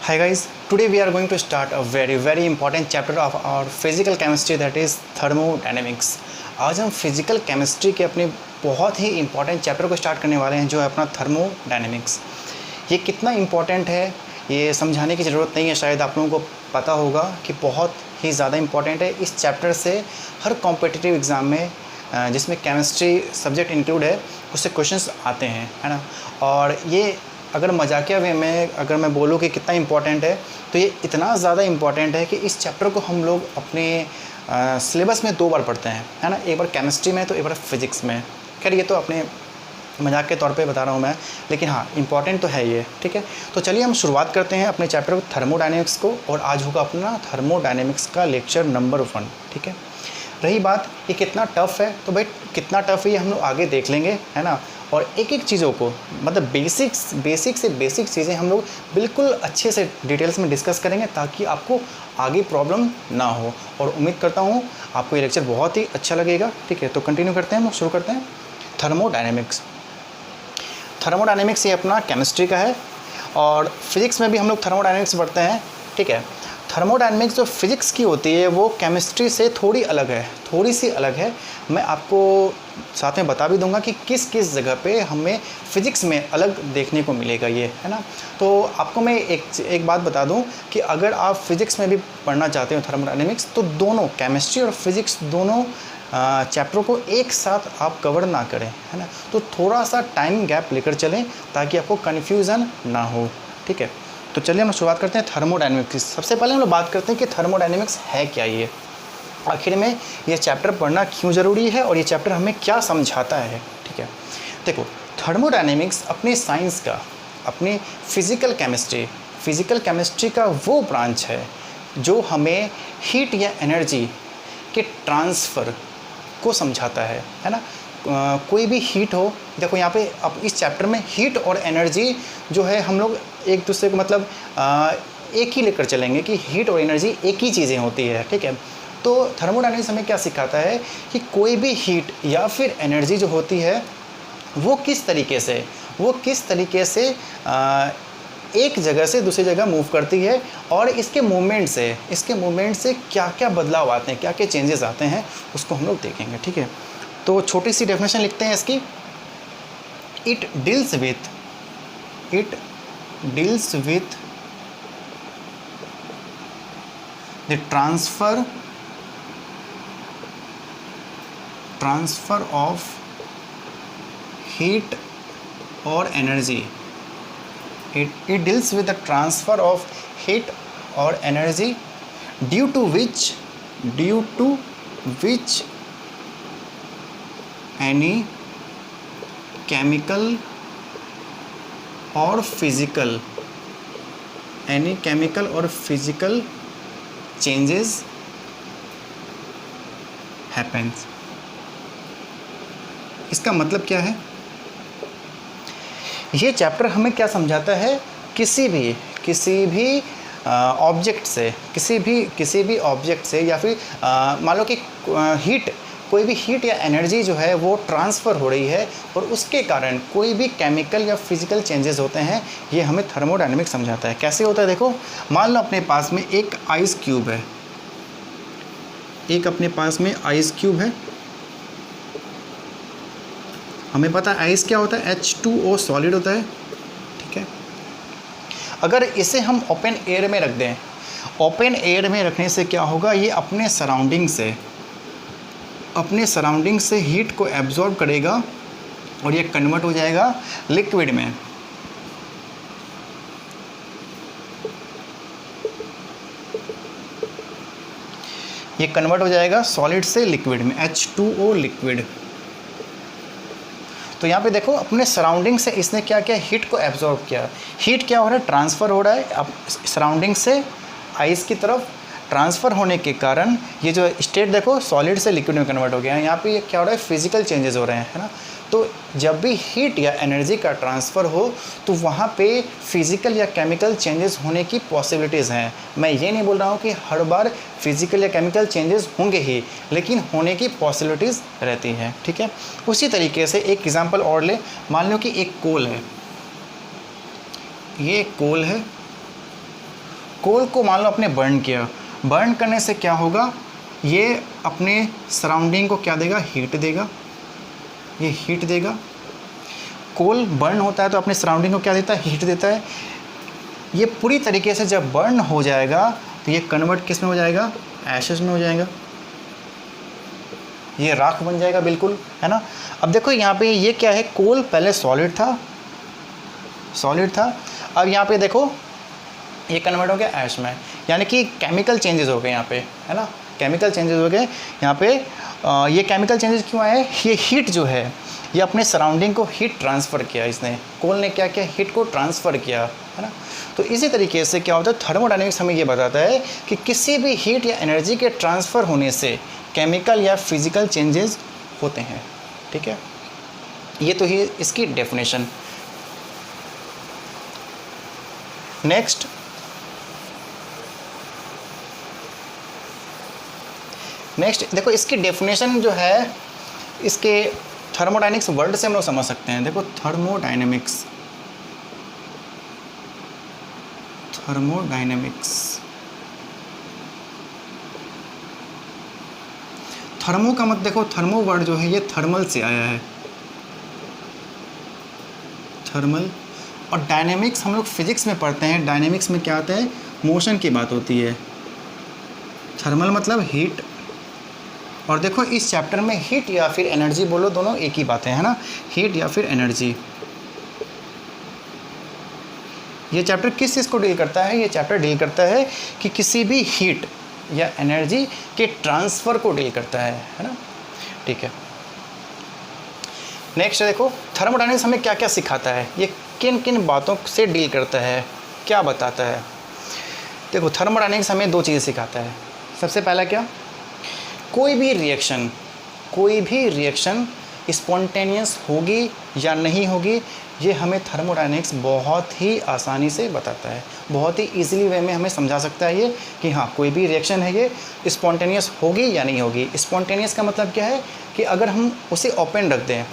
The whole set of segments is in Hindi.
Hi guys, today we are going to start a very important chapter of our physical chemistry, that is thermodynamics। आज हम फिजिकल केमिस्ट्री के अपने बहुत ही इंपॉर्टेंट चैप्टर को स्टार्ट करने वाले हैं, जो है अपना थर्मोडायनेमिक्स। ये कितना इम्पॉर्टेंट है ये समझाने की ज़रूरत नहीं है, शायद आप लोगों को पता होगा कि बहुत ही ज़्यादा इम्पॉर्टेंट है। इस चैप्टर से हर कॉम्पिटिटिव एग्ज़ाम में जिसमें केमिस्ट्री सब्जेक्ट इंक्लूड है उससे क्वेश्चंस आते हैं, है ना। और ये अगर मजाकिया वे में अगर मैं बोलूँ कि कितना इम्पोर्टेंट है, तो ये इतना ज़्यादा इम्पोर्टेंट है कि इस चैप्टर को हम लोग अपने सिलेबस में 2 बार पढ़ते हैं, है ना। एक बार केमिस्ट्री में तो एक बार फिज़िक्स में। खैर ये तो अपने मजाक के तौर पे बता रहा हूँ मैं, लेकिन हाँ इम्पॉर्टेंट तो है ये, ठीक है। तो चलिए हम शुरुआत करते हैं अपने चैप्टर थर्मोडायनेमिक्स को, और आज होगा अपना थर्मोडायनेमिक्स का लेक्चर नंबर 1, ठीक है। रही बात ये कितना टफ़ है, तो भाई कितना टफ़ है ये हम लोग आगे देख लेंगे, है ना। और एक एक चीज़ों को मतलब बेसिक से बेसिक चीज़ें हम लोग बिल्कुल अच्छे से डिटेल्स में डिस्कस करेंगे, ताकि आपको आगे प्रॉब्लम ना हो। और उम्मीद करता हूँ आपको ये लेक्चर बहुत ही अच्छा लगेगा, ठीक है। तो कंटिन्यू करते हैं, हम शुरू करते हैं। थर्मोडायनेमिक्स ये अपना केमिस्ट्री का है, और फिज़िक्स में भी हम लोग थर्मोडायनेमिक्स पढ़ते हैं, ठीक है। थर्मोडायनेमिक्स जो फिज़िक्स की होती है वो केमिस्ट्री से थोड़ी अलग है, थोड़ी सी अलग है। मैं आपको साथ में बता भी दूंगा कि किस किस जगह पे हमें फ़िज़िक्स में अलग देखने को मिलेगा ये, है ना। तो आपको मैं एक बात बता दूं कि अगर आप फिज़िक्स में भी पढ़ना चाहते हो थर्मोडायनेमिक्स, तो दोनों केमिस्ट्री और फिज़िक्स दोनों चैप्टरों को एक साथ आप कवर ना करें, है ना। तो थोड़ा सा टाइम गैप लेकर चलें ताकि आपको कन्फ्यूज़न ना हो, ठीक है। तो चलिए हम शुरुआत करते हैं थर्मोडायनेमिक्स की। सबसे पहले हम लोग बात करते हैं कि थर्मोडायनेमिक्स है क्या, ये आखिर में ये चैप्टर पढ़ना क्यों ज़रूरी है और ये चैप्टर हमें क्या समझाता है, ठीक है। देखो, थर्मोडायनेमिक्स अपनी साइंस का, अपनी फिज़िकल केमिस्ट्री का वो ब्रांच है जो हमें हीट या एनर्जी के ट्रांसफ़र को समझाता है ना। कोई भी हीट हो, देखो यहाँ पे अब इस चैप्टर में हीट और एनर्जी जो है हम लोग एक दूसरे को मतलब एक ही लेकर चलेंगे कि हीट और एनर्जी एक ही चीज़ें होती है, ठीक है। तो थर्मोडायनेमिक्स हमें क्या सिखाता है कि कोई भी हीट या फिर एनर्जी जो होती है वो किस तरीके से एक जगह से दूसरी जगह मूव करती है, और इसके मूवमेंट से क्या क्या बदलाव आते हैं, क्या क्या चेंजेस आते हैं, उसको हम लोग देखेंगे, ठीक है। तो छोटी सी डेफिनेशन लिखते हैं इसकी। It deals with the transfer of heat और energy. It deals with the transfer of heat or energy due to which any chemical or physical changes happens। इसका मतलब क्या है? ये चैप्टर हमें क्या समझाता है, किसी भी ऑब्जेक्ट से या फिर मान लो कि कोई भी हीट या एनर्जी जो है वो ट्रांसफ़र हो रही है, और उसके कारण कोई भी केमिकल या फिज़िकल चेंजेस होते हैं, ये हमें थर्मोडायनेमिक्स समझाता है। कैसे होता है देखो, मान लो अपने पास में एक आइस क्यूब है, हमें पता है आइस क्या होता है, H2O सॉलिड होता है, ठीक है। अगर इसे हम ओपन एयर में रख दें, ओपन एयर में रखने से क्या होगा, ये अपने सराउंडिंग से हीट को एब्जॉर्ब करेगा और ये कन्वर्ट हो जाएगा लिक्विड में। ये कन्वर्ट हो जाएगा सॉलिड से लिक्विड में, H2O लिक्विड। तो यहाँ पे देखो अपने सराउंडिंग से इसने क्या किया, हीट को एब्जॉर्ब किया। हीट क्या हो रहा है, ट्रांसफ़र हो रहा है अब सराउंडिंग से आइस की तरफ। ट्रांसफ़र होने के कारण ये जो स्टेट देखो सॉलिड से लिक्विड में कन्वर्ट हो गया है। यहाँ पे ये क्या हो रहा है, फिजिकल चेंजेस हो रहे हैं, है ना। तो जब भी हीट या एनर्जी का ट्रांसफ़र हो तो वहाँ पे फिज़िकल या केमिकल चेंजेस होने की पॉसिबिलिटीज़ हैं। मैं ये नहीं बोल रहा हूँ कि हर बार फिज़िकल या केमिकल चेंजेस होंगे ही, लेकिन होने की पॉसिबिलिटीज़ रहती हैं, ठीक है। उसी तरीके से एक एग्जांपल और ले, मान लो कि एक कोल है, ये कोल है कोल को मान लो आपने बर्न किया, बर्न करने से क्या होगा, ये अपने सराउंडिंग को क्या देगा, हीट देगा, ये हीट देगा। कोल बर्न होता है तो अपने सराउंडिंग को क्या देता है, हीट देता है। ये पूरी तरीके से जब बर्न हो जाएगा तो ये कन्वर्ट किस में हो जाएगा, एशेस में हो जाएगा, ये राख बन जाएगा बिल्कुल, है ना। अब देखो यहाँ पे ये क्या है, कोल पहले सॉलिड था, अब यहाँ पे देखो ये कन्वर्ट हो गया ऐश में, यानी कि केमिकल चेंजेस हो गए यहाँ पे, है ना, केमिकल चेंजेस हो गए यहाँ पे। ये केमिकल चेंजेस क्यों आए, ये हीट जो है ये अपने सराउंडिंग को हीट ट्रांसफ़र किया, इसने कोल ने क्या किया, हीट को ट्रांसफ़र किया, है ना। तो इसी तरीके से क्या होता है, थर्मोडायनेमिक्स हमें ये बताता है कि किसी भी हीट या एनर्जी के ट्रांसफ़र होने से केमिकल या फिज़िकल चेंजेस होते हैं, ठीक है। ये तो ही इसकी डेफिनेशन। नेक्स्ट देखो इसकी डेफिनेशन जो है, इसके थर्मोडायनेमिक्स वर्ड से हम लोग समझ सकते हैं। देखो थर्मोडायनेमिक्स थर्मो का मत देखो, थर्मो वर्ड जो है ये थर्मल से आया है, थर्मल। और डायनेमिक्स हम लोग फिजिक्स में पढ़ते हैं, डायनेमिक्स में क्या आता है, मोशन की बात होती है। थर्मल मतलब हीट, और देखो इस चैप्टर में हीट या फिर एनर्जी बोलो, दोनों एक ही बात है ना, हीट या फिर एनर्जी। ये चैप्टर किस चीज़ को डील करता है, ये चैप्टर डील करता है कि किसी भी हीट या एनर्जी के ट्रांसफ़र को डील करता है ना, ठीक है। नेक्स्ट देखो थर्मोडायनेमिक्स हमें क्या क्या सिखाता है, ये किन किन बातों से डील करता है, क्या बताता है। देखो थर्मोडायनेमिक्स हमें दो चीज़ें सिखाता है। सबसे पहला क्या, कोई भी रिएक्शन स्पॉन्टेनियस होगी या नहीं होगी, ये हमें थर्मोडायनेमिक्स बहुत ही आसानी से बताता है, बहुत ही इजीली वे में हमें समझा सकता है ये कि हाँ कोई भी रिएक्शन है ये स्पॉन्टेनियस होगी या नहीं होगी। स्पॉन्टेनियस का मतलब क्या है कि अगर हम उसे ओपन रख दें,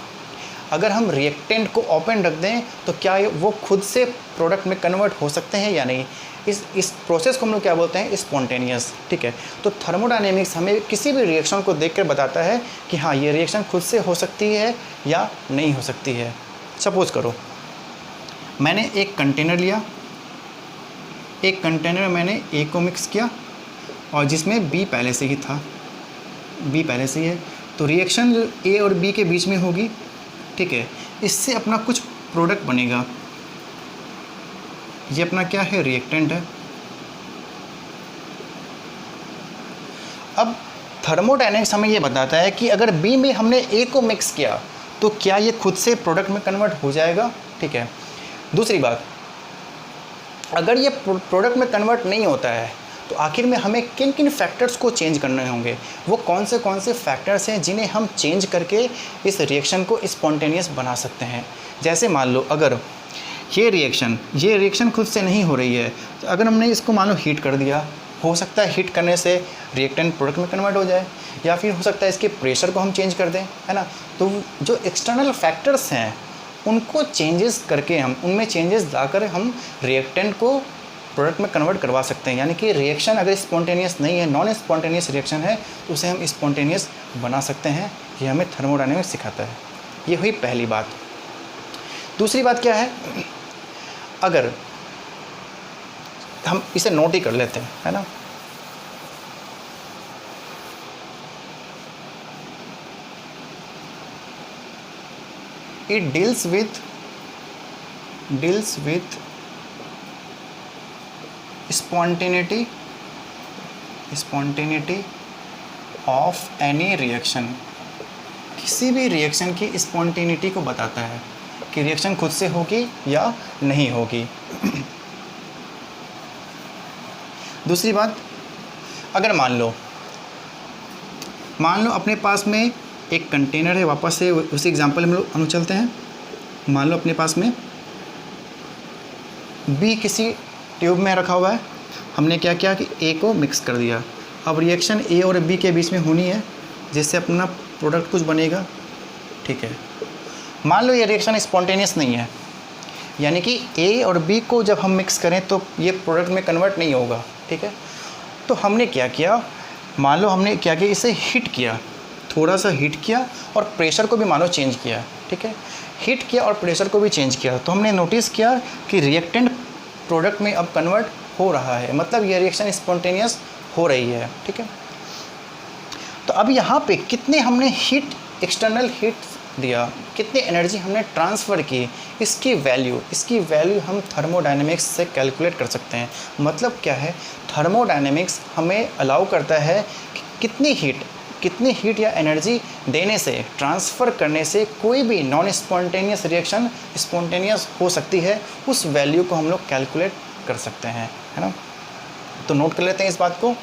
अगर हम रिएक्टेंट को ओपन रख दें तो क्या वो खुद से प्रोडक्ट में कन्वर्ट हो सकते हैं या नहीं, इस प्रोसेस को हम लोग क्या बोलते हैं, स्पॉन्टेनियस, ठीक है। तो थर्मोडायनेमिक्स हमें किसी भी रिएक्शन को देखकर बताता है कि हाँ ये रिएक्शन खुद से हो सकती है या नहीं हो सकती है। सपोज़ करो मैंने एक कंटेनर लिया, एक कंटेनर में मैंने ए को मिक्स किया और जिसमें बी पहले से ही था, बी पहले से ही है, तो रिएक्शन जो ए और बी के बीच में होगी, ठीक है, इससे अपना कुछ प्रोडक्ट बनेगा। ये अपना क्या है, रिएक्टेंट है। अब थर्मोडायनेमिक्स हमें ये बताता है कि अगर बी में हमने ए को मिक्स किया तो क्या ये खुद से प्रोडक्ट में कन्वर्ट हो जाएगा, ठीक है। दूसरी बात, अगर ये प्रोडक्ट में कन्वर्ट नहीं होता है तो आखिर में हमें किन किन फैक्टर्स को चेंज करने होंगे, वो कौन से फैक्टर्स हैं जिन्हें हम चेंज करके इस रिएक्शन को स्पॉन्टेनियस बना सकते हैं। जैसे मान लो अगर ये रिएक्शन खुद से नहीं हो रही है तो अगर हमने इसको मान लो हीट कर दिया, हो सकता है हीट करने से रिएक्टेंट प्रोडक्ट में कन्वर्ट हो जाए, या फिर हो सकता है इसके प्रेशर को हम चेंज कर दें, है ना। तो जो एक्सटर्नल फैक्टर्स हैं उनको चेंजेस करके हम उनमें चेंजेस लाकर हम रिएक्टेंट को प्रोडक्ट में कन्वर्ट करवा सकते हैं। यानी कि रिएक्शन अगर स्पॉन्टेनियस नहीं है, नॉन स्पॉन्टेनियस रिएक्शन है, तो उसे हम स्पॉन्टेनियस बना सकते हैं। ये हमें थर्मोडायनेमिक्स सिखाता है। ये हुई पहली बात। दूसरी बात क्या है, अगर हम इसे नोट ही कर लेते हैं, है ना, it deals with spontaneity of any reaction। किसी भी रिएक्शन की स्पॉन्टेनिटी को बताता है कि रिएक्शन खुद से होगी या नहीं होगी। दूसरी बात, अगर मान लो अपने पास में एक कंटेनर है, वापस से उसी एग्जांपल में हम चलते हैं। मान लो अपने पास में बी किसी ट्यूब में रखा हुआ है, हमने क्या किया कि ए को मिक्स कर दिया। अब रिएक्शन ए और बी के बीच में होनी है जिससे अपना प्रोडक्ट कुछ बनेगा, ठीक है। मान लो ये रिएक्शन स्पॉन्टेनियस नहीं है, यानी कि ए और बी को जब हम मिक्स करें तो ये प्रोडक्ट में कन्वर्ट नहीं होगा, ठीक है। तो हमने क्या किया, मान लो हमने क्या किया, इसे हीट किया, थोड़ा सा हीट किया और प्रेशर को भी मानो चेंज किया, ठीक है। हीट किया और प्रेशर को भी चेंज किया तो हमने नोटिस किया कि रिएक्टेंट प्रोडक्ट में अब कन्वर्ट हो रहा है, मतलब ये रिएक्शन स्पॉन्टेनियस हो रही है, ठीक है। तो अब यहाँ पे कितने हमने हीट, एक्सटर्नल हीट दिया, कितनी एनर्जी हमने ट्रांसफ़र की, इसकी वैल्यू हम थर्मोडायनेमिक्स से कैलकुलेट कर सकते हैं। मतलब क्या है, थर्मोडायनेमिक्स हमें अलाउ करता है कि कितनी हीट या एनर्जी देने से, ट्रांसफ़र करने से कोई भी नॉन स्पॉन्टेनियस रिएक्शन स्पॉन्टेनियस हो सकती है, उस वैल्यू को हम लोग कैलकुलेट कर सकते हैं, है ना। तो नोट कर लेते हैं इस बात को।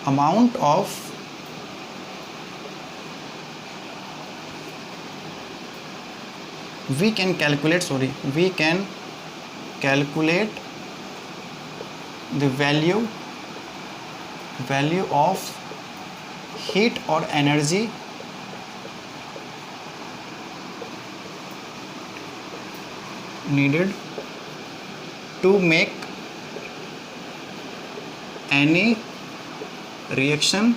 Amount of we can calculate the value of heat or energy needed to make any reaction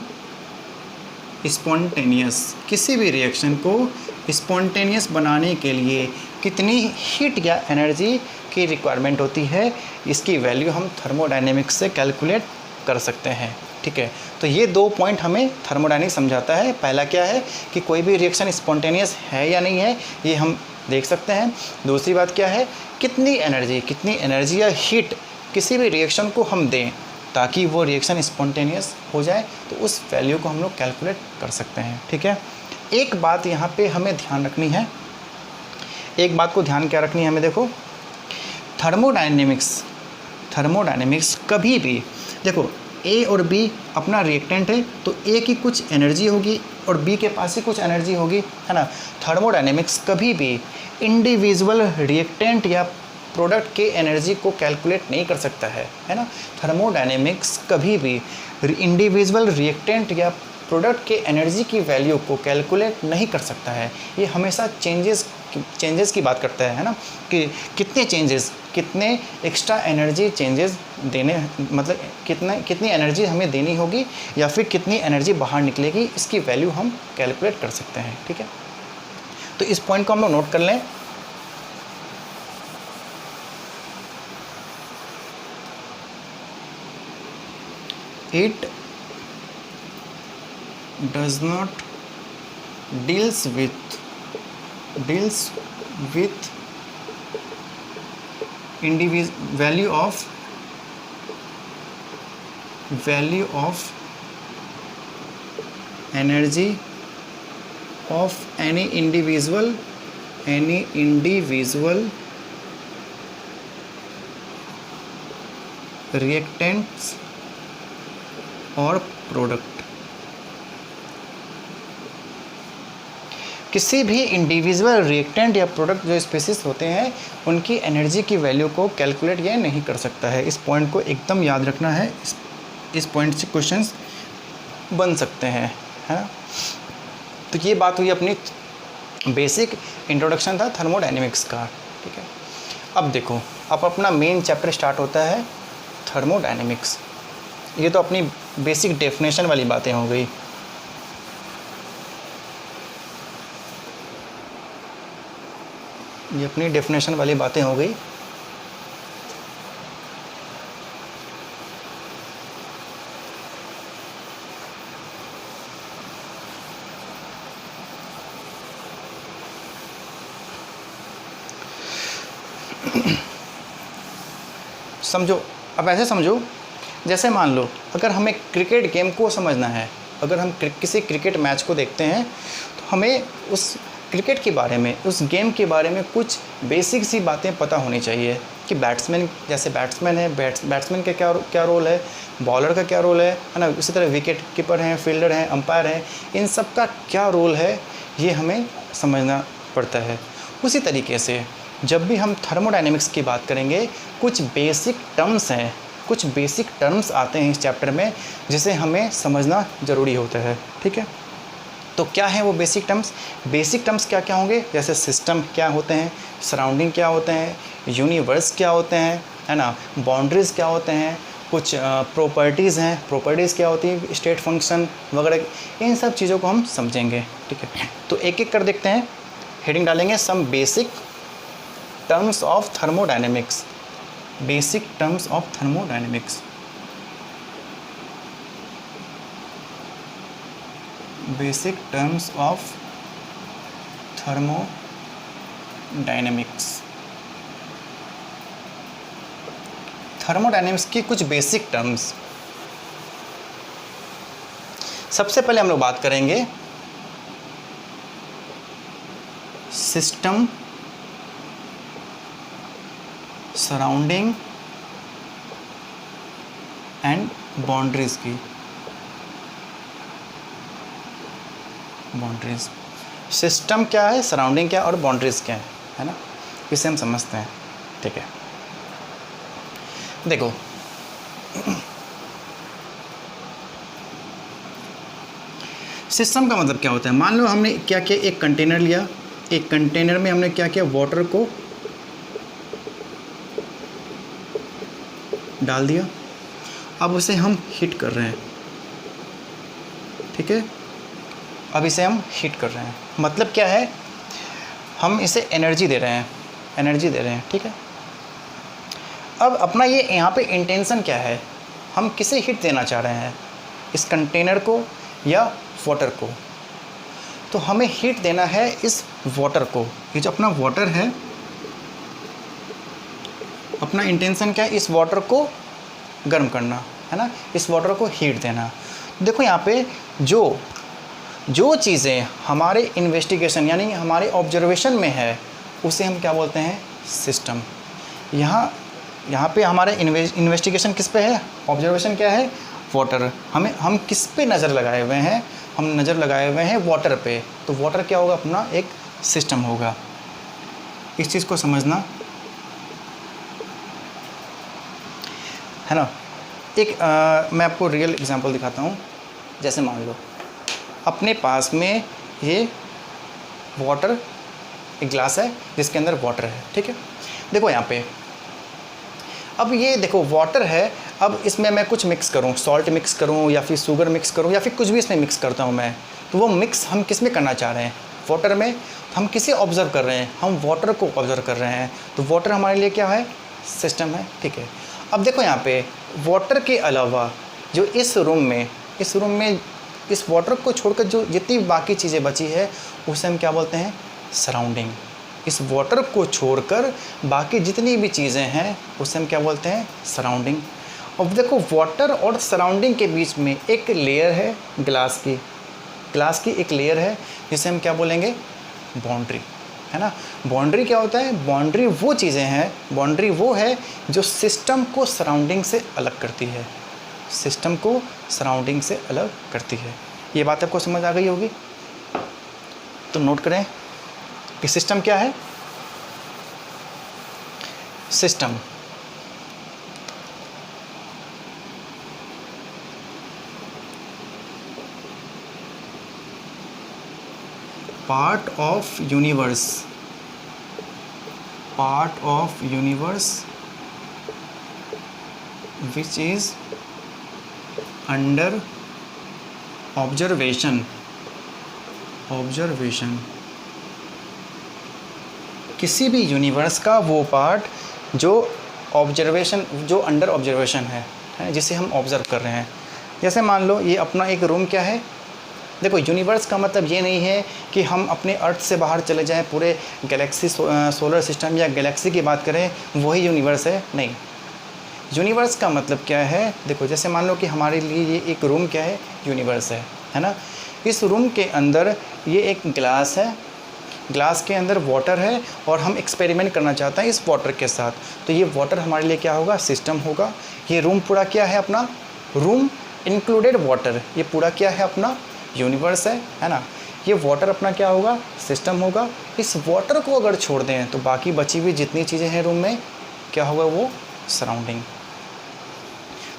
spontaneous. किसी भी रिएक्शन को स्पॉन्टेनियस बनाने के लिए कितनी हीट या एनर्जी की रिक्वायरमेंट होती है, इसकी वैल्यू हम थर्मोडायनेमिक्स से कैलकुलेट कर सकते हैं, ठीक है। तो ये 2 पॉइंट हमें थर्मोडायनेमिक्स समझाता है। पहला क्या है कि कोई भी रिएक्शन स्पॉन्टेनियस है या नहीं है, ये हम देख सकते हैं। दूसरी बात क्या है, कितनी एनर्जी या हीट किसी भी रिएक्शन को हम दें ताकि वो रिएक्शन स्पॉन्टेनियस हो जाए, तो उस वैल्यू को हम लोग कैलकुलेट कर सकते हैं, ठीक है। एक बात यहाँ पे हमें ध्यान रखनी है, एक बात को ध्यान क्या रखनी है हमें, देखो थर्मोडायनेमिक्स कभी भी, देखो ए और बी अपना रिएक्टेंट है तो ए की कुछ एनर्जी होगी और बी के पास ही कुछ एनर्जी होगी, है ना। थर्मोडायनेमिक्स कभी भी इंडिविजुअल रिएक्टेंट या प्रोडक्ट के एनर्जी को कैलकुलेट नहीं कर सकता है ना। थर्मोडायनेमिक्स कभी भी इंडिविजुअल रिएक्टेंट या प्रोडक्ट के एनर्जी की वैल्यू को कैलकुलेट नहीं कर सकता है। ये हमेशा चेंजेस की बात करता है ना, कि कितने एक्स्ट्रा एनर्जी चेंजेस देने, मतलब कितनी एनर्जी हमें देनी होगी या फिर कितनी एनर्जी बाहर निकलेगी, इसकी वैल्यू हम कैलकुलेट कर सकते हैं, ठीक है। तो इस पॉइंट को हम लोग नोट कर लें। It does not deals with value of energy of any individual reactants और प्रोडक्ट। किसी भी इंडिविजुअल रिएक्टेंट या प्रोडक्ट जो स्पीसीज होते हैं उनकी एनर्जी की वैल्यू को कैलकुलेट ये नहीं कर सकता है। इस पॉइंट को एकदम याद रखना है, इस पॉइंट से क्वेश्चंस बन सकते हैं, है। तो ये बात हुई अपनी बेसिक इंट्रोडक्शन था थर्मोडायनेमिक्स का, ठीक है। अब देखो, अब अपना मेन चैप्टर स्टार्ट होता है थर्मोडायनेमिक्स। ये तो अपनी बेसिक डेफिनेशन वाली बातें हो गई। ये अपनी डेफिनेशन वाली बातें हो गई। समझो, अब ऐसे समझो, जैसे मान लो अगर हमें क्रिकेट गेम को समझना है, अगर हम किसी क्रिकेट मैच को देखते हैं तो हमें उस क्रिकेट के बारे में, उस गेम के बारे में कुछ बेसिक सी बातें पता होनी चाहिए कि बैट्समैन, जैसे बैट्समैन है, बैट्समैन का क्या रोल है, बॉलर का क्या रोल है ना। इसी तरह विकेट कीपर हैं, फील्डर हैं, अंपायर हैं, इन सब का क्या रोल है ये हमें समझना पड़ता है। उसी तरीके से जब भी हम थर्मोडायनेमिक्स की बात करेंगे, कुछ बेसिक टर्म्स आते हैं इस चैप्टर में जिसे हमें समझना ज़रूरी होता है, ठीक है। तो क्या है वो बेसिक टर्म्स? बेसिक टर्म्स क्या क्या होंगे? जैसे सिस्टम क्या होते हैं, सराउंडिंग क्या होते हैं, यूनिवर्स क्या होते हैं, है ना, बाउंड्रीज़ क्या होते हैं, कुछ प्रॉपर्टीज़ हैं, प्रॉपर्टीज़ क्या होती है, स्टेट फंक्शन वगैरह, इन सब चीज़ों को हम समझेंगे। ठीक है, तो एक एक कर देखते हैं। हेडिंग डालेंगे some basic terms of thermodynamics. Basic terms of thermodynamics, basic terms of thermodynamics. Thermodynamics की कुछ बेसिक टर्म्स। सबसे पहले हम लोग बात करेंगे सिस्टम, सराउंडिंग एंड बाउंड्रीज की। बाउंड्रीज, सिस्टम क्या है, सराउंडिंग क्या है और बाउंड्रीज क्या है ना, इसे हम समझते हैं। ठीक है, देखो सिस्टम का मतलब क्या होता है। मान लो हमने क्या किया, एक कंटेनर लिया, एक कंटेनर में हमने क्या किया, वाटर को डाल दिया, अब उसे हम हीट कर रहे हैं। ठीक है, अब इसे हम हीट कर रहे हैं, मतलब क्या है, हम इसे एनर्जी दे रहे हैं, एनर्जी दे रहे हैं। ठीक है, अब अपना ये यहाँ पे इंटेंशन क्या है, हम किसे हीट देना चाह रहे हैं, इस कंटेनर को या वाटर को। तो हमें हीट देना है इस वाटर को, ये जो अपना वाटर है, अपना इंटेंशन क्या है, इस वाटर को गर्म करना, है ना, इस वाटर को हीट देना। देखो यहाँ पे जो चीज़ें हमारे इन्वेस्टिगेशन यानी हमारे ऑब्जर्वेशन में है, उसे हम क्या बोलते हैं, सिस्टम। यहाँ पे हमारे इन्वेस्टिगेशन किस पे है, ऑब्जर्वेशन क्या है, वाटर। हम किस पे नज़र लगाए हुए हैं, हम नज़र लगाए हुए हैं वाटर पे। तो वाटर क्या होगा, अपना एक सिस्टम होगा। इस चीज़ को समझना, है ना। एक मैं आपको रियल एग्जांपल दिखाता हूँ। जैसे मान लो अपने पास में ये वाटर, एक ग्लास है जिसके अंदर वाटर है। ठीक है, देखो यहाँ पे, अब ये देखो वाटर है, अब इसमें मैं कुछ मिक्स करूँ, सॉल्ट मिक्स करूँ या फिर शुगर मिक्स करूँ या फिर कुछ भी इसमें मिक्स करता हूँ मैं, तो वो मिक्स हम किस में करना चाह रहे हैं, वाटर में। हम किसे ऑब्ज़र्व कर रहे हैं, हम वाटर को ऑब्ज़र्व कर रहे हैं। तो वाटर हमारे लिए क्या है, सिस्टम है। ठीक है, अब देखो यहाँ पे वाटर के अलावा जो इस रूम में इस वाटर को छोड़कर जो जितनी बाकी चीज़ें बची है, उसे हम क्या बोलते हैं, सराउंडिंग। इस वाटर को छोड़कर बाकी जितनी भी चीज़ें हैं, उसे हम क्या बोलते हैं, सराउंडिंग। अब देखो वाटर और सराउंडिंग के बीच में एक लेयर है ग्लास की एक लेयर है, जिसे हम क्या बोलेंगे, बाउंड्री, है ना। बाउंड्री क्या होता है, बाउंड्री वो चीज़ें हैं, बाउंड्री वो है जो सिस्टम को सराउंडिंग से अलग करती है, सिस्टम को सराउंडिंग से अलग करती है। ये बात आपको समझ आ गई होगी। तो नोट करें कि सिस्टम क्या है, system part of universe which is under observation। किसी भी यूनिवर्स का वो पार्ट जो अंडर ऑब्जर्वेशन है, जिसे हम ऑब्ज़र्व कर रहे हैं। जैसे मान लो ये अपना एक रूम क्या है, देखो यूनिवर्स का मतलब ये नहीं है कि हम अपने अर्थ से बाहर चले जाएं, पूरे गैलेक्सी सोलर सिस्टम या गैलेक्सी की बात करें, वही यूनिवर्स है, नहीं। यूनिवर्स का मतलब क्या है, देखो जैसे मान लो कि हमारे लिए ये एक रूम क्या है, यूनिवर्स है ना। इस रूम के अंदर ये एक ग्लास है, ग्लास के अंदर वाटर है और हम एक्सपेरिमेंट करना चाहते हैं इस वाटर के साथ। तो ये वाटर हमारे लिए क्या होगा, सिस्टम होगा। ये रूम पूरा क्या है, अपना रूम इंक्लूडेड वाटर, ये पूरा क्या है, अपना यूनिवर्स है ना। ये वाटर अपना क्या होगा, सिस्टम होगा। इस वाटर को अगर छोड़ दें तो बाकी बची हुई जितनी चीज़ें हैं रूम में, क्या होगा, वो सराउंडिंग।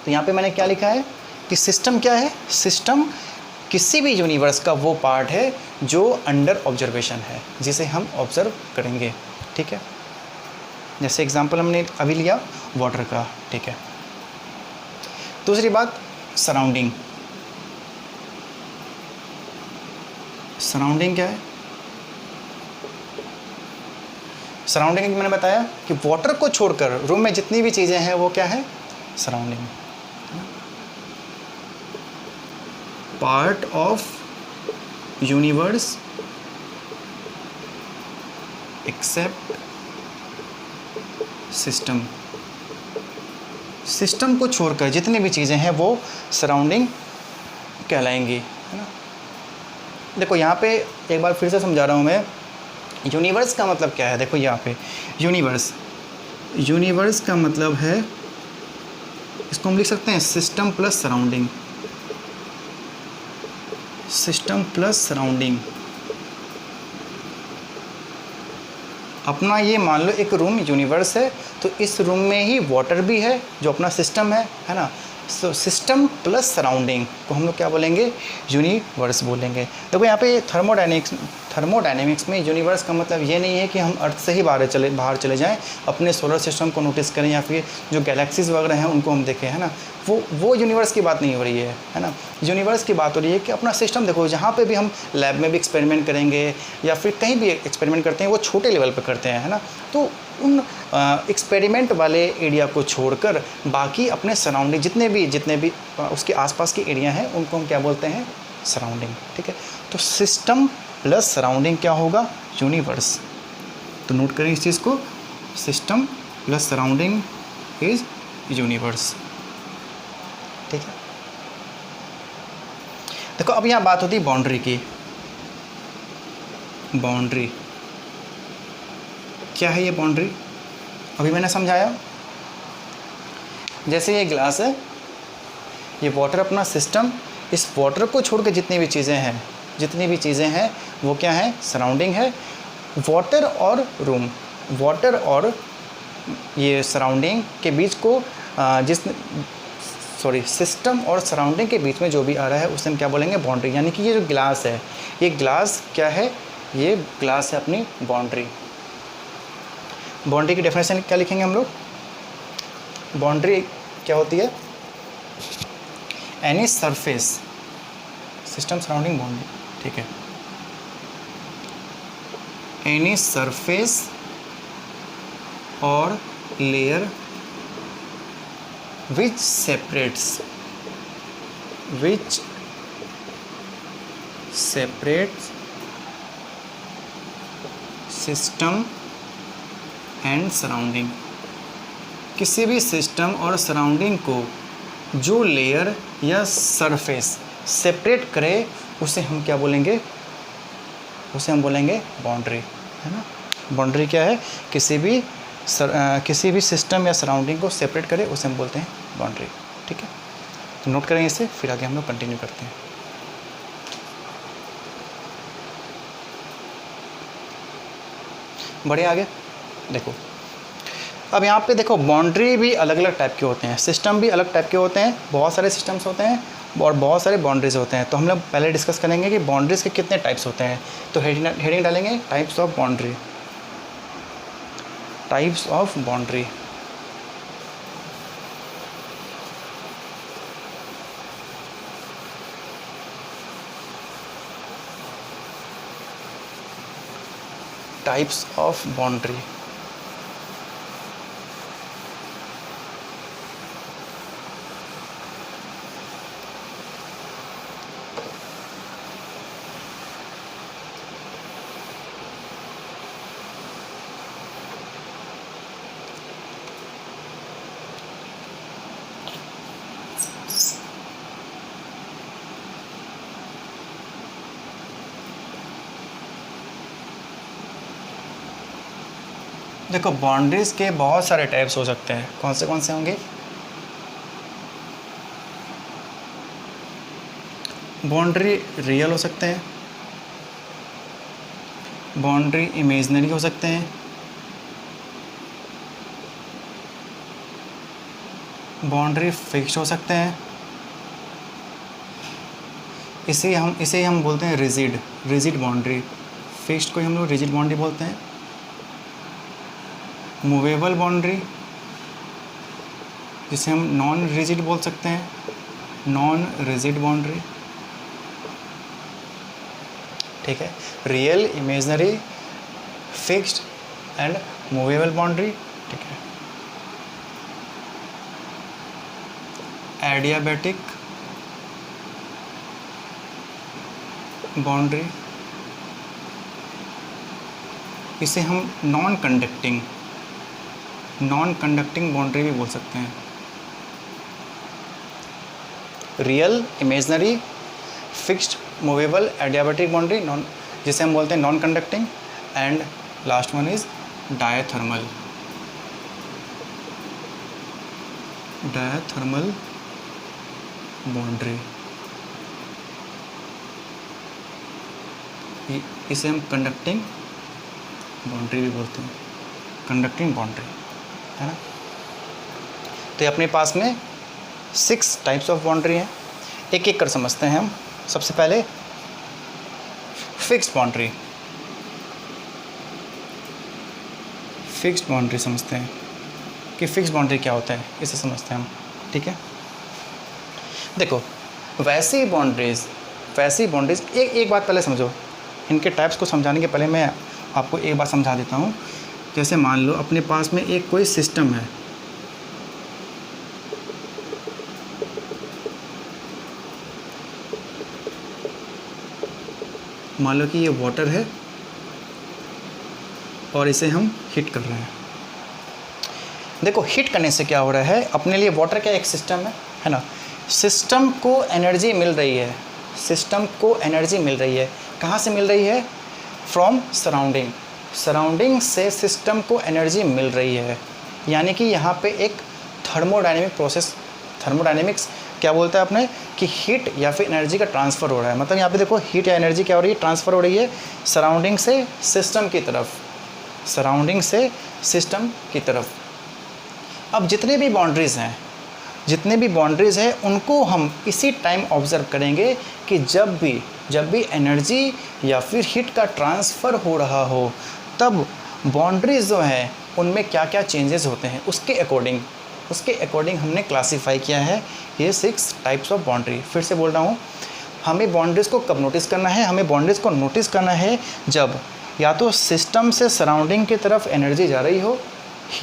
तो यहाँ पे मैंने क्या लिखा है कि सिस्टम क्या है, सिस्टम किसी भी यूनिवर्स का वो पार्ट है जो अंडर ऑब्जर्वेशन है, जिसे हम ऑब्जर्व करेंगे, ठीक है। जैसे एग्जांपल हमने अभी लिया वाटर का, ठीक है। दूसरी बात सराउंडिंग। सराउंडिंग क्या है? सराउंडिंग मैंने बताया कि वाटर को छोड़कर रूम में जितनी भी चीज़ें हैं वो क्या है? Surrounding. Part of universe except system. System को छोड़कर जितनी भी चीज़ें हैं वो सराउंडिंग कहलाएंगी, है ना। देखो यहाँ पे एक बार फिर से समझा रहा हूँ मैं, यूनिवर्स का मतलब क्या है। देखो यहाँ पे यूनिवर्स का मतलब है, इसको हम लिख सकते हैं system plus surrounding. System plus surrounding. अपना ये मान लो एक रूम यूनिवर्स है, तो इस रूम में ही वाटर भी है जो अपना सिस्टम है ना। सो सिस्टम प्लस सराउंडिंग को हम लोग क्या बोलेंगे? यूनिवर्स बोलेंगे। देखो यहाँ पे थर्मोडायनेमिक्स में यूनिवर्स का मतलब ये नहीं है कि हम अर्थ से ही बाहर चले जाएं, अपने सोलर सिस्टम को नोटिस करें या फिर जो गैलेक्सीज वगैरह हैं उनको हम देखें, है ना। वो यूनिवर्स की बात नहीं हो रही है ना। यूनिवर्स की बात हो रही है कि अपना सिस्टम देखो, जहाँ पे भी हम लैब में भी एक्सपेरिमेंट करेंगे या फिर कहीं भी एक्सपेरिमेंट करते हैं वो छोटे लेवल पर करते हैं, है ना। तो उन एक्सपेरिमेंट वाले एरिया को छोड़कर बाकी अपने सराउंडिंग जितने भी उसके आसपास के एरिया हैं उनको हम क्या बोलते हैं? सराउंडिंग, ठीक है। तो सिस्टम प्लस सराउंडिंग क्या होगा? यूनिवर्स। तो नोट करें इस चीज़ को, system plus surrounding is universe, ठीक है। देखो अब यहाँ बात होती है बाउंड्री की। बाउंड्री क्या है? ये बाउंड्री अभी मैंने समझाया। जैसे ये ग्लास है, ये वाटर अपना सिस्टम, इस वाटर को छोड़ के जितनी भी चीज़ें हैं वो क्या है? सराउंडिंग है। वाटर और ये सराउंडिंग के बीच को सिस्टम और सराउंडिंग के बीच में जो भी आ रहा है उसे हम क्या बोलेंगे? बाउंड्री। यानी कि ये जो ग्लास है, ये ग्लास क्या है? ये ग्लास है अपनी बाउंड्री। बाउंड्री की डेफिनेशन क्या लिखेंगे हम लोग? बाउंड्री क्या होती है? Any surface, system surrounding boundary, ठीक है। एनी सरफेस और layer which separates system and surrounding। किसी भी सिस्टम और सराउंडिंग को जो लेयर या सरफेस सेपरेट करे उसे हम क्या बोलेंगे? उसे हम बोलेंगे बाउंड्री, है ना। बाउंड्री क्या है? किसी भी सिस्टम या सराउंडिंग को सेपरेट करे उसे हम बोलते हैं बाउंड्री, ठीक है। तो नोट करेंगे इसे, फिर आगे हम लोग कंटिन्यू करते हैं। बढ़िया, आगे देखो। अब यहाँ पे देखो बाउंड्री भी अलग अलग टाइप के होते हैं, सिस्टम भी अलग टाइप के होते हैं। बहुत सारे सिस्टम्स होते हैं और बहुत सारे बाउंड्रीज होते हैं। तो हम लोग पहले डिस्कस करेंगे कि बाउंड्रीज के कितने टाइप्स होते हैं। तो हेडिंग डालेंगे types of boundary. Types of boundary. Types of boundary. देखो बाउंड्रीज़ के बहुत सारे टाइप्स हो सकते हैं। कौन से होंगे? बाउंड्री रियल हो सकते हैं, बाउंड्री इमेजिनरी हो सकते हैं, बाउंड्री फिक्स्ड हो सकते हैं, इसे हम बोलते हैं रिजिड बाउंड्री। फिक्स्ड को हम लोग रिजिड बाउंड्री बोलते हैं। मूवेबल बाउंड्री जिसे हम नॉन रिजिड बोल सकते हैं, नॉन रिजिड बाउंड्री। ठीक है, real, imaginary, fixed and movable boundary. ठीक है, एडियाबैटिक बाउंड्री, इसे हम नॉन कंडक्टिंग बाउंड्री भी बोल सकते हैं। Real, imaginary, fixed, movable, adiabatic boundary, non, जिसे हम बोलते हैं non conducting, and last one is diathermal boundary. इसे हम कंडक्टिंग बाउंड्री भी बोलते हैं, कंडक्टिंग बाउंड्री, है ना। तो ये अपने पास में 6 टाइप्स ऑफ बाउंड्री हैं। एक एक कर समझते हैं हम। सबसे पहले फिक्स्ड बाउंड्री समझते हैं कि फिक्स्ड बाउंड्री क्या होता है, इसे समझते हैं हम। ठीक है, देखो वैसी बाउंड्रीज एक बात पहले समझो। इनके टाइप्स को समझाने के पहले मैं आपको एक बात समझा देता हूँ। जैसे मान लो अपने पास में एक कोई सिस्टम है, मान लो कि ये वाटर है और इसे हम हीट कर रहे हैं। देखो हिट करने से क्या हो रहा है, अपने लिए वाटर क्या एक सिस्टम है ना। सिस्टम को एनर्जी मिल रही है, कहाँ से मिल रही है? फ्रॉम सराउंडिंग से सिस्टम को एनर्जी मिल रही है। यानी कि यहाँ पे एक थर्मोडायनेमिक्स क्या बोलता है अपने कि हीट या फिर एनर्जी का ट्रांसफ़र हो रहा है। मतलब यहाँ पे देखो हीट या एनर्जी क्या हो रही है, ट्रांसफ़र हो रही है सराउंडिंग से सिस्टम की तरफ। अब जितने भी बाउंड्रीज़ हैं उनको हम इसी टाइम ऑब्ज़र्व करेंगे कि जब भी एनर्जी या फिर हीट का ट्रांसफ़र हो रहा हो तब बाउंड्रीज़ जो हैं उनमें क्या क्या चेंजेस होते हैं, उसके अकॉर्डिंग हमने क्लासीफाई किया है ये 6 टाइप्स ऑफ बाउंड्री। फिर से बोल रहा हूँ, हमें बाउंड्रीज़ को कब नोटिस करना है? हमें बाउंड्रीज़ को नोटिस करना है जब या तो सिस्टम से सराउंडिंग की तरफ एनर्जी जा रही हो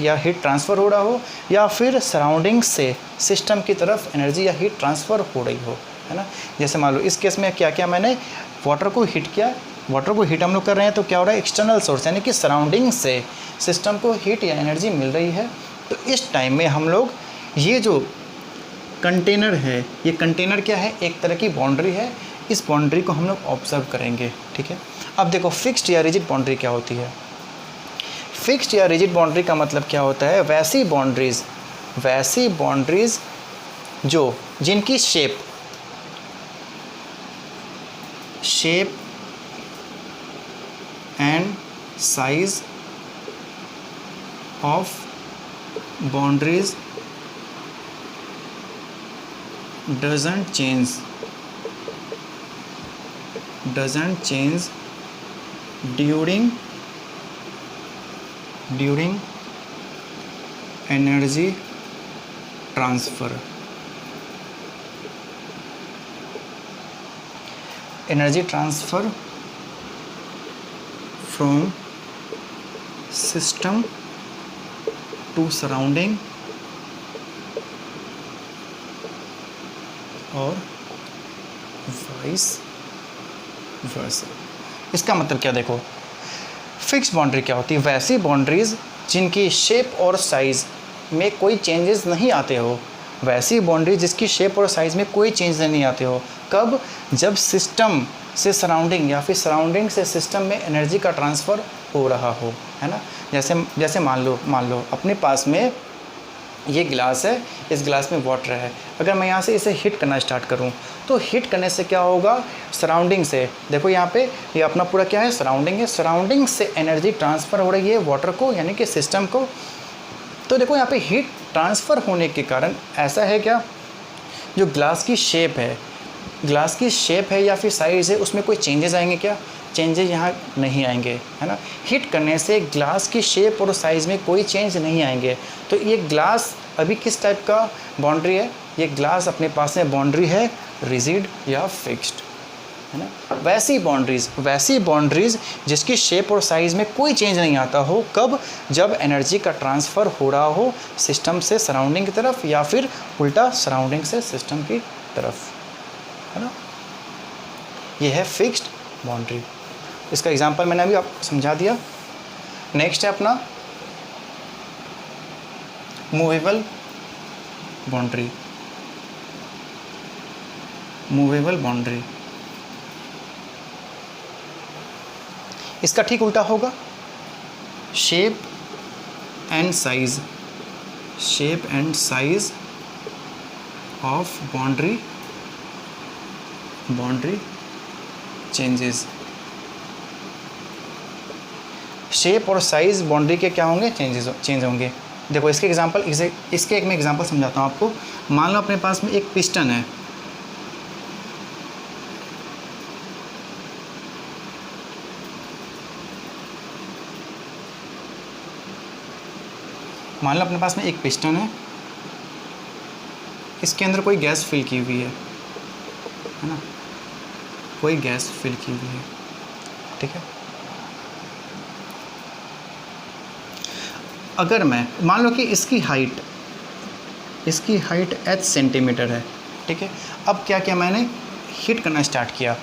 या हीट ट्रांसफ़र हो रहा हो, या फिर सराउंडिंग से सिस्टम की तरफ एनर्जी या हीट ट्रांसफ़र हो रही हो, है ना। जैसे मान लो इस केस में क्या मैंने वाटर को हीट किया, हम लोग कर रहे हैं तो क्या हो रहा है, एक्सटर्नल सोर्स यानी कि सराउंडिंग से सिस्टम को हीट या एनर्जी मिल रही है। तो इस टाइम में हम लोग ये जो कंटेनर है, ये कंटेनर क्या है, एक तरह की बाउंड्री है। इस बाउंड्री को हम लोग ऑब्जर्व करेंगे। ठीक है, अब देखो फिक्स्ड या रिजिड बाउंड्री क्या होती है। फिक्स्ड या रिजिड बाउंड्री का मतलब क्या होता है, वैसी बाउंड्रीज जो जिनकी shape and size of boundaries doesn't change during energy transfer। Energy transfer from system to surrounding और वाइस वर्सा। इसका मतलब क्या, देखो फिक्स्ड बाउंड्री क्या होती है, वैसी बाउंड्रीज़ जिनकी शेप और साइज़ में कोई चेंजेस नहीं आते हो। वैसी बाउंड्री जिसकी शेप और साइज़ में कोई चेंज नहीं आते हो। कब? जब सिस्टम से सराउंडिंग या फिर सराउंडिंग से सिस्टम में एनर्जी का ट्रांसफ़र हो रहा हो, है ना। जैसे मान लो अपने पास में ये गिलास है, इस गिलास में वाटर है। अगर मैं यहाँ से इसे हीट करना स्टार्ट करूँ तो हीट करने से क्या होगा, सराउंडिंग से, देखो यहाँ पे ये अपना पूरा क्या है, सराउंडिंग है। सराउंडिंग से एनर्जी ट्रांसफ़र हो रही है वाटर को यानी कि सिस्टम को। तो देखो यहाँ पे हीट ट्रांसफ़र होने के कारण ऐसा है क्या, जो ग्लास की शेप है ग्लास की शेप है या फिर साइज़ है उसमें कोई चेंजेस आएंगे क्या? चेंजेस यहाँ नहीं आएंगे, है ना। हीट करने से ग्लास की शेप और साइज़ में कोई चेंज नहीं आएंगे। तो ये ग्लास अभी किस टाइप का बाउंड्री है? ये ग्लास अपने पास में बाउंड्री है रिजिड या फिक्स्ड, है ना। वैसी बाउंड्रीज़ जिसकी शेप और साइज़ में कोई चेंज नहीं आता हो। कब? जब एनर्जी का ट्रांसफ़र हो रहा हो सिस्टम से सराउंडिंग की तरफ या फिर उल्टा सराउंडिंग से सिस्टम की तरफ, है ना। ये है फिक्स्ड बाउंड्री। इसका एग्जांपल मैंने अभी आपको समझा दिया। नेक्स्ट है अपना मूवेबल बाउंड्री। मूवेबल बाउंड्री इसका ठीक उल्टा होगा। Shape and size of boundary changes. Shape और साइज बाउंड्री के क्या होंगे? चेंज होंगे। देखो इसके एक मैं एग्जांपल समझाता हूँ आपको। मान लो अपने पास में एक पिस्टन है, इसके अंदर कोई गैस फिल की हुई है ना, कोई गैस फिल की हुई है, ठीक है। अगर मैं मान लो कि इसकी हाइट h सेंटीमीटर है, ठीक है। अब क्या किया मैंने? हीट करना स्टार्ट किया।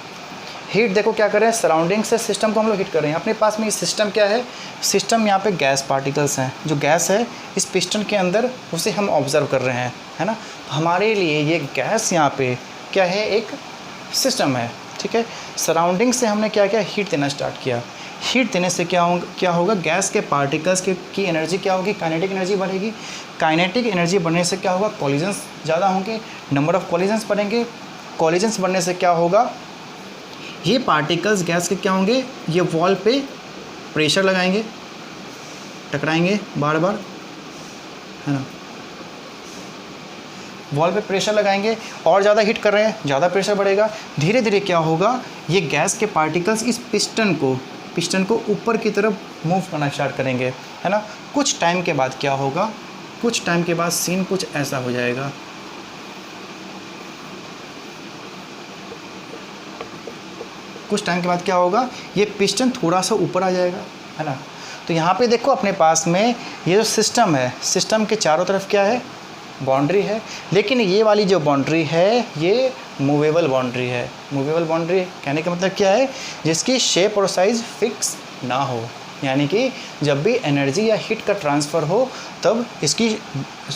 हीट देखो क्या कर रहे हैं, सराउंडिंग से सिस्टम को हम लोग हीट कर रहे हैं। अपने पास में ये सिस्टम क्या है? सिस्टम यहाँ पे गैस पार्टिकल्स हैं। जो गैस है इस पिस्टन के अंदर, उसे हम ऑब्जर्व कर रहे हैं, है ना। तो हमारे लिए ये गैस यहाँ पे क्या है? एक सिस्टम है, ठीक है। सराउंडिंग से हमने क्या किया? हीट देना स्टार्ट किया। हीट देने से क्या होगा? गैस के पार्टिकल्स की एनर्जी क्या होगी? काइनेटिक एनर्जी बढ़ेगी। काइनेटिक एनर्जी बढ़ने से क्या होगा? कॉलिजन्स ज़्यादा होंगे, नंबर ऑफ कॉलिजन्स बढ़ेंगे। कॉलिजन्स बढ़ने से क्या होगा? ये पार्टिकल्स गैस के क्या होंगे? ये वॉल पे प्रेशर लगाएंगे, टकराएंगे बार बार, है ना। वॉल पे प्रेशर लगाएंगे और ज़्यादा हीट कर रहे हैं, ज़्यादा प्रेशर बढ़ेगा। धीरे धीरे क्या होगा? ये गैस के पार्टिकल्स इस पिस्टन को ऊपर की तरफ मूव करना स्टार्ट करेंगे, है ना। कुछ टाइम के बाद क्या होगा? कुछ टाइम के बाद सीन कुछ ऐसा हो जाएगा। कुछ टाइम के बाद क्या होगा? ये पिस्टन थोड़ा सा ऊपर आ जाएगा, है ना। तो यहाँ पे देखो अपने पास में ये जो सिस्टम है, सिस्टम के चारों तरफ क्या है? बाउंड्री है। लेकिन ये वाली जो बाउंड्री है ये मूवेबल बाउंड्री है। मूवेबल बाउंड्री कहने का मतलब क्या है? जिसकी शेप और साइज़ फिक्स ना हो, यानी कि जब भी एनर्जी या हीट का ट्रांसफ़र हो तब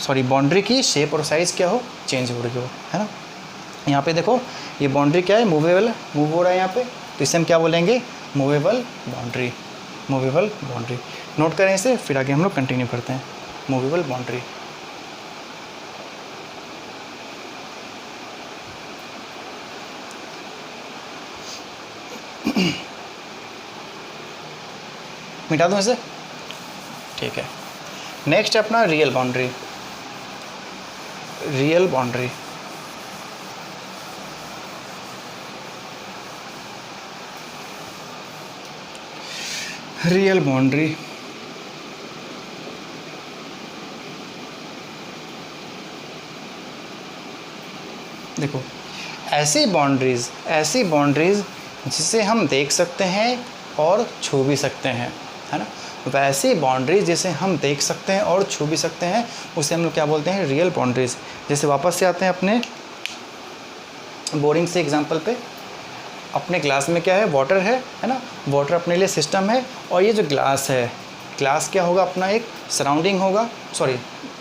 बाउंड्री की शेप और साइज़ क्या हो? चेंज हो रही हो, है ना। यहाँ पे देखो ये बाउंड्री क्या है? मूवेबल, मूव हो रहा है यहाँ पे, तो इसे हम क्या बोलेंगे? Movable boundary. Movable boundary note करें इसे, फिर आगे हम लोग कंटिन्यू करते हैं। Movable boundary. मिटा दूँ इसे, ठीक है। नेक्स्ट है अपना रियल बाउंड्री। रियल बाउंड्री देखो ऐसी बाउंड्रीज जिसे हम देख सकते हैं और छू भी सकते हैं, है ना। वैसी बाउंड्रीज जिसे हम देख सकते हैं और छू भी सकते हैं उसे हम लोग क्या बोलते हैं? Real boundaries. जैसे वापस से आते हैं अपने बोरिंग से एग्जांपल पे। अपने ग्लास में क्या है? वाटर है ना। वाटर अपने लिए सिस्टम है और ये जो ग्लास है, ग्लास क्या होगा? अपना एक सराउंडिंग होगा।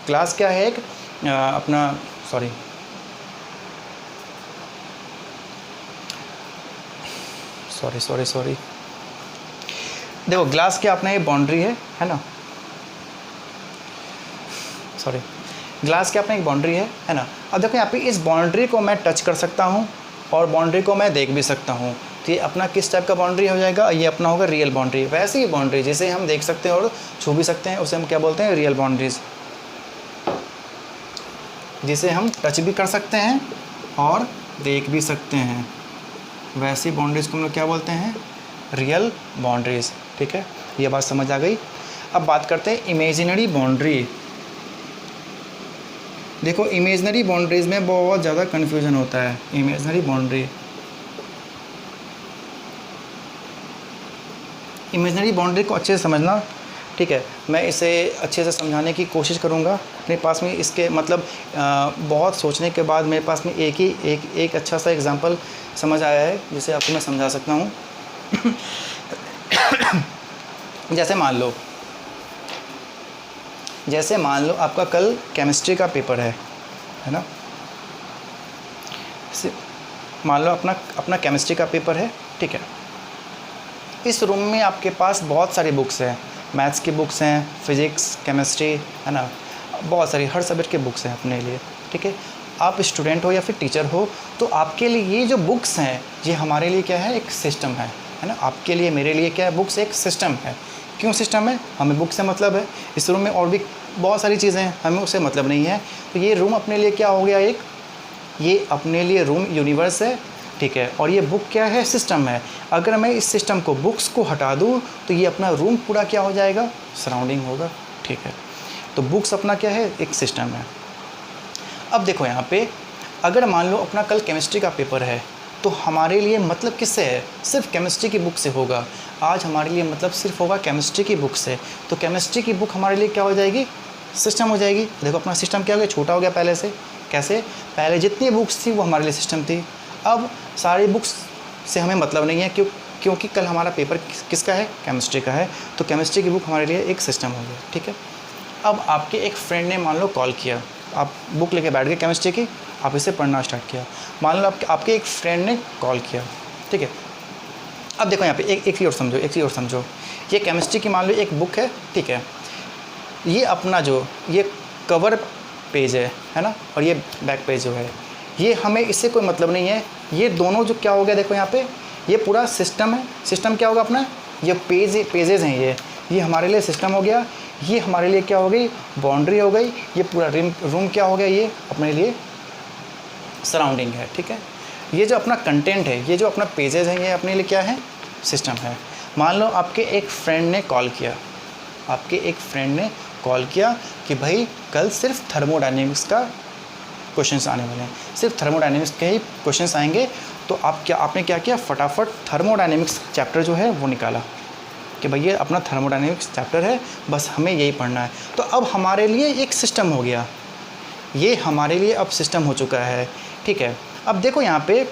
ग्लास क्या है? एक देखो ग्लास क्या अपना ये बाउंड्री है ना। ग्लास क्या अपना एक बाउंड्री है ना। अब देखो यहाँ पे इस बाउंड्री को मैं टच कर सकता हूँ और बाउंड्री को मैं देख भी सकता हूँ। तो ये अपना किस टाइप का बाउंड्री हो जाएगा? ये अपना होगा रियल बाउंड्री। वैसे ही बाउंड्री जिसे हम देख सकते हैं और छू भी सकते हैं उसे हम क्या बोलते हैं? Real boundaries. जिसे हम टच भी कर सकते हैं और देख भी सकते हैं, वैसी बाउंड्रीज को हम लोग क्या बोलते हैं, रियल बाउंड्रीज। ठीक है, ये बात समझ आ गई। अब बात करते हैं इमेजिनरी बाउंड्री। देखो इमेजिनरी बाउंड्रीज में बहुत ज़्यादा कन्फ्यूजन होता है। इमेजिनरी बाउंड्री, इमेजिनरी बाउंड्री को अच्छे से समझना। ठीक है, मैं इसे अच्छे से समझाने की कोशिश करूँगा। अपने पास में इसके मतलब बहुत सोचने के बाद मेरे पास में एक अच्छा सा एग्जांपल समझ आया है जिसे आपको मैं समझा सकता हूँ। जैसे मान लो आपका कल केमिस्ट्री का पेपर है ना। मान लो अपना केमिस्ट्री का पेपर है। ठीक है, इस रूम में आपके पास बहुत सारी बुक्स हैं, मैथ्स की बुक्स हैं, फिज़िक्स, केमिस्ट्री, है ना, बहुत सारी हर सब्जेक्ट के बुक्स हैं अपने लिए। ठीक है, आप स्टूडेंट हो या फिर टीचर हो तो आपके लिए ये जो बुक्स हैं ये हमारे लिए क्या है, एक सिस्टम है ना। आपके लिए, मेरे लिए क्या है, बुक्स एक सिस्टम है। क्यों सिस्टम है? हमें बुक से मतलब है। इस रूम में और भी बहुत सारी चीज़ें हैं, हमें उससे मतलब नहीं है। तो ये रूम अपने लिए क्या हो गया, एक ये अपने लिए रूम यूनिवर्स है। ठीक है, और ये बुक क्या है, सिस्टम है। अगर मैं इस सिस्टम को, बुक्स को हटा दूँ तो ये अपना रूम पूरा क्या हो जाएगा, सराउंडिंग होगा। ठीक है, तो बुक्स अपना क्या है, एक सिस्टम है। अब देखो यहाँ पे, अगर मान लो अपना कल केमिस्ट्री का पेपर है तो हमारे लिए मतलब किससे है, सिर्फ केमिस्ट्री की बुक से होगा। आज हमारे लिए मतलब सिर्फ होगा केमिस्ट्री की बुक से। तो केमिस्ट्री की बुक हमारे लिए क्या हो जाएगी, सिस्टम हो जाएगी। देखो अपना सिस्टम क्या हो गया, छोटा हो गया पहले से। कैसे? पहले जितनी बुक्स थी वो हमारे लिए सिस्टम थी, अब सारी बुक्स से हमें मतलब नहीं है। क्योंकि कल हमारा पेपर किसका है, केमिस्ट्री का है। तो केमिस्ट्री की बुक हमारे लिए एक सिस्टम हो गया। ठीक है, अब आपके एक फ्रेंड ने मान लो कॉल किया, आप बुक लेके बैठ गए केमिस्ट्री की, आप इसे पढ़ना स्टार्ट किया। मान लो आपके एक फ्रेंड ने कॉल किया। ठीक है, अब देखो यहाँ पे एक चीज़ और समझो, ये केमिस्ट्री की मान लो एक बुक है। ठीक है, ये अपना जो ये कवर पेज है ना, और ये बैक पेज जो है, ये हमें इससे कोई मतलब नहीं है। ये दोनों जो क्या हो गया, देखो यहाँ पे ये पूरा सिस्टम है। सिस्टम क्या होगा अपना, ये पेजेस हैं, ये हमारे लिए सिस्टम हो गया। ये हमारे लिए क्या हो गई, बाउंड्री हो गई। ये पूरा रूम क्या हो गया, ये अपने लिए सराउंडिंग है। ठीक है, ये जो अपना कंटेंट है, ये जो अपना पेजेस हैं, ये अपने लिए क्या है, सिस्टम है। मान लो आपके एक फ्रेंड ने कॉल किया, कि भाई कल सिर्फ थर्मोडायनेमिक्स का क्वेश्चंस आने वाले हैं, सिर्फ थर्मोडायनेमिक्स के ही क्वेश्चंस आएंगे। तो आपने क्या किया, फटाफट थर्मोडायनेमिक्स चैप्टर जो है वो निकाला कि भैया अपना थर्मोडायनेमिक्स चैप्टर है, बस हमें यही पढ़ना है। तो अब हमारे लिए एक सिस्टम हो गया, ये हमारे लिए अब सिस्टम हो चुका है। ठीक है, अब देखो यहाँ पे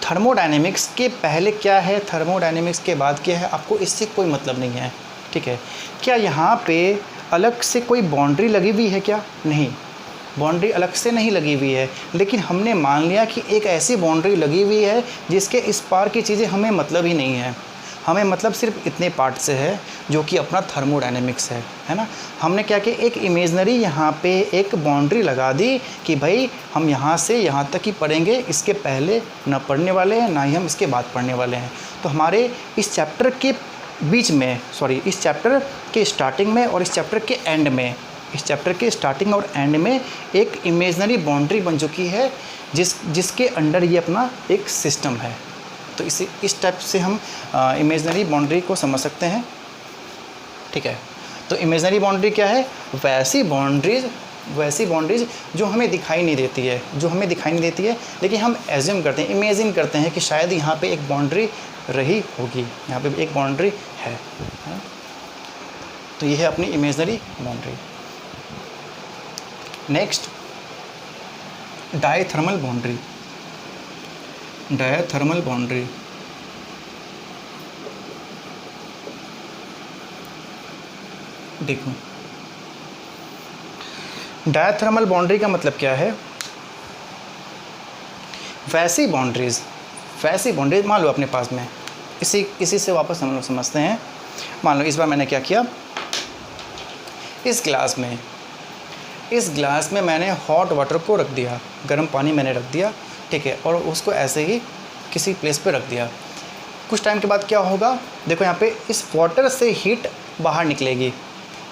थर्मोडायनेमिक्स के पहले क्या है, थर्मोडायनेमिक्स के बाद क्या है, आपको इससे कोई मतलब नहीं है। ठीक है, क्या यहाँ पे अलग से कोई बाउंड्री लगी हुई है क्या? नहीं, बाउंड्री अलग से नहीं लगी हुई है। लेकिन हमने मान लिया कि एक ऐसी बाउंड्री लगी हुई है जिसके इस पार की चीज़ें हमें मतलब ही नहीं है। हमें मतलब सिर्फ इतने पार्ट से है, जो कि अपना थर्मोडायनेमिक्स है ना। हमने क्या किया, एक इमेजनरी यहाँ पे एक बाउंड्री लगा दी कि भाई हम यहाँ से यहाँ तक ही पढ़ेंगे, इसके पहले ना पढ़ने वाले हैं, ना ही हम इसके बाद पढ़ने वाले हैं। तो हमारे इस चैप्टर के बीच में, इस चैप्टर के स्टार्टिंग में और इस चैप्टर के एंड में, इस चैप्टर के स्टार्टिंग और एंड में एक इमेजनरी बाउंड्री बन चुकी है, जिसके अंडर ये अपना एक सिस्टम है। तो इस टाइप से हम इमेजनरी बाउंड्री को समझ सकते हैं। ठीक है, तो इमेजनरी बाउंड्री क्या है, वैसी बाउंड्रीज जो हमें दिखाई नहीं देती है, लेकिन हम एज्यूम करते हैं, इमेजिन करते हैं कि शायद यहाँ पे एक बाउंड्री रही होगी, यहाँ पे एक बाउंड्री है। तो ये है अपनी imaginary boundary. Next, diathermal boundary. देखो डायथर्मल बाउंड्री का मतलब क्या है, वैसी बाउंड्रीज मान लो अपने पास में, इसी से वापस हम लोग समझते हैं। मान लो इस बार मैंने क्या किया, इस ग्लास में मैंने हॉट वाटर को रख दिया, गर्म पानी मैंने रख दिया। ठीक है, और उसको ऐसे ही किसी प्लेस पे रख दिया। कुछ टाइम के बाद क्या होगा, देखो यहाँ पे इस वाटर से हीट बाहर निकलेगी,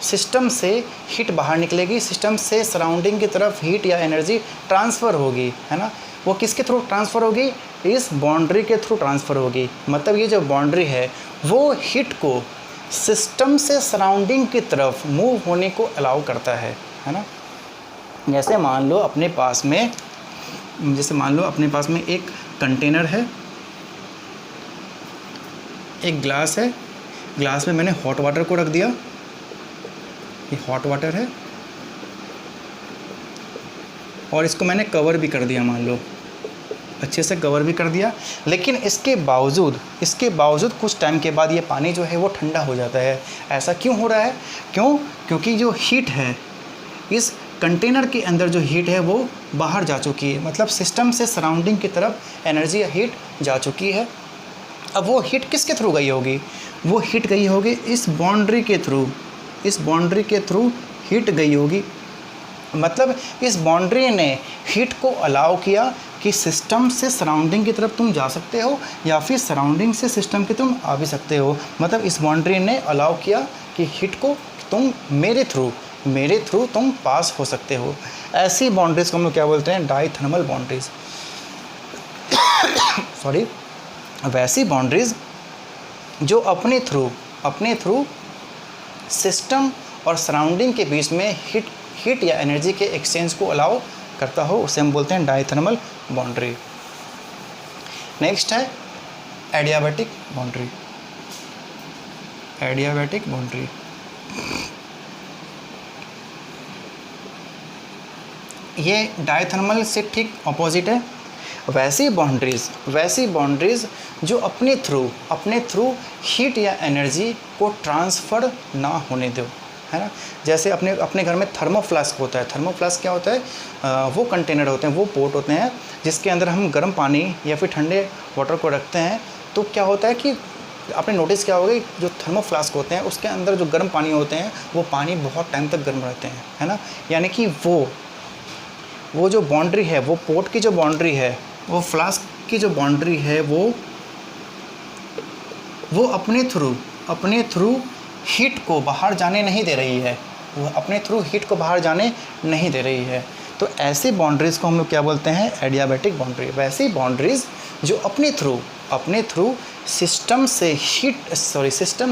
सिस्टम से हीट बाहर निकलेगी, सिस्टम से सराउंडिंग की तरफ हीट या एनर्जी ट्रांसफ़र होगी, है ना। वो किसके थ्रू ट्रांसफ़र होगी? इस बाउंड्री के थ्रू ट्रांसफ़र होगी। मतलब ये जो बाउंड्री है वो हीट को सिस्टम से सराउंडिंग की तरफ मूव होने को अलाउ करता है ना। जैसे मान लो अपने पास में एक कंटेनर है, एक ग्लास है, ग्लास में मैंने हॉट वाटर को रख दिया, ये हॉट वाटर है, और इसको मैंने कवर भी कर दिया, मान लो अच्छे से कवर भी कर दिया। लेकिन इसके बावजूद कुछ टाइम के बाद ये पानी जो है वो ठंडा हो जाता है। ऐसा क्यों हो रहा है? क्योंकि जो हीट है, इस कंटेनर के अंदर जो हीट है वो बाहर जा चुकी है, मतलब सिस्टम से सराउंडिंग की तरफ एनर्जी या हीट जा चुकी है। अब वो हीट किसके थ्रू गई होगी? वो हीट गई होगी इस बाउंड्री के थ्रू हीट गई होगी। मतलब इस बाउंड्री ने हीट को अलाउ किया कि सिस्टम से सराउंडिंग की तरफ तुम जा सकते हो या फिर सराउंडिंग से सिस्टम की तुम आ भी सकते हो। मतलब इस बाउंड्री ने अलाउ किया कि हीट को तुम मेरे थ्रू तुम पास हो सकते हो। ऐसी बाउंड्रीज़ को हम लोग क्या बोलते हैं? डाइथर्मल बाउंड्रीज़। सॉरी, वैसी बाउंड्रीज़ जो अपने थ्रू सिस्टम और सराउंडिंग के बीच में हीट या एनर्जी के एक्सचेंज को अलाउ करता हो, उसे हम बोलते हैं डाइथर्मल बाउंड्री। नेक्स्ट है एडियाबैटिक बाउंड्री। ये डाइथर्मल से ठीक ऑपोजिट है। वैसी बाउंड्रीज़ जो अपने थ्रू हीट या एनर्जी को ट्रांसफ़र ना होने दो, है ना। जैसे अपने घर में थर्मोफ्लास्क होता है। थर्मोफ्लास्क क्या होता है? वो कंटेनर होते हैं, वो पोट होते हैं जिसके अंदर हम गर्म पानी या फिर ठंडे वाटर को रखते हैं। तो क्या होता है कि आपने नोटिस किया होगा, जो थर्मोफ्लास्क होते हैं उसके अंदर जो गर्म पानी होते हैं वो पानी बहुत टाइम तक गर्म रहते हैं, है ना। यानी कि वो जो बाउंड्री है, वो पोट की जो बाउंड्री है, वो फ्लास्क की जो बाउंड्री है, वो अपने थ्रू हीट को बाहर जाने नहीं दे रही है। तो ऐसी बाउंड्रीज़ को हम लोग क्या बोलते हैं? Adiabatic boundary. वैसी बाउंड्रीज़ जो अपने थ्रू सिस्टम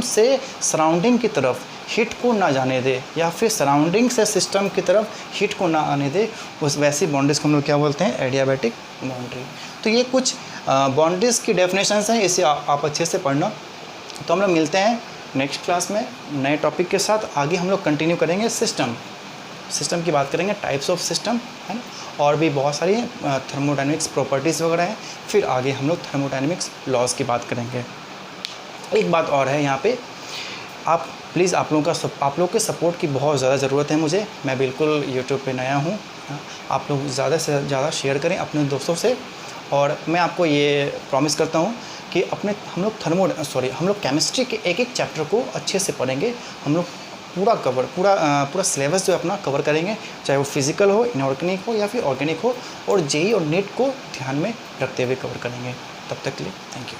से सराउंडिंग की तरफ हीट को ना जाने दे या फिर सराउंडिंग से सिस्टम की तरफ हीट को ना आने दे, उस वैसी बाउंड्रीज़ को हम लोग क्या बोलते हैं? Adiabatic boundary. तो ये कुछ बाउंड्रीज़ की डेफिनेशंस हैं, इसे आप अच्छे से पढ़ना। तो हम लोग मिलते हैं नेक्स्ट क्लास में नए टॉपिक के साथ। आगे हम लोग कंटिन्यू करेंगे सिस्टम की बात करेंगे, टाइप्स ऑफ सिस्टम, है ना। और भी बहुत सारी थर्मोडायनेमिक्स प्रॉपर्टीज़ वगैरह हैं। फिर आगे हम लोग थर्मोडायनेमिक्स लॉज की बात करेंगे। एक बात और है यहाँ पे, आप प्लीज़ आप लोगों के सपोर्ट की बहुत ज़्यादा ज़रूरत है मुझे। मैं बिल्कुल यूट्यूब पे नया हूँ। आप लोग ज़्यादा से ज़्यादा शेयर करें अपने दोस्तों से। और मैं आपको ये प्रॉमिस करता हूँ कि हम लोग केमिस्ट्री के एक चैप्टर को अच्छे से पढ़ेंगे। हम लोग पूरा सिलेबस जो अपना कवर करेंगे, चाहे वो फिज़िकल हो, इनऑर्गेनिक हो या फिर ऑर्गेनिक हो, और जेईई और नीट को ध्यान में रखते हुए कवर करेंगे। तब तक के लिए थैंक यू।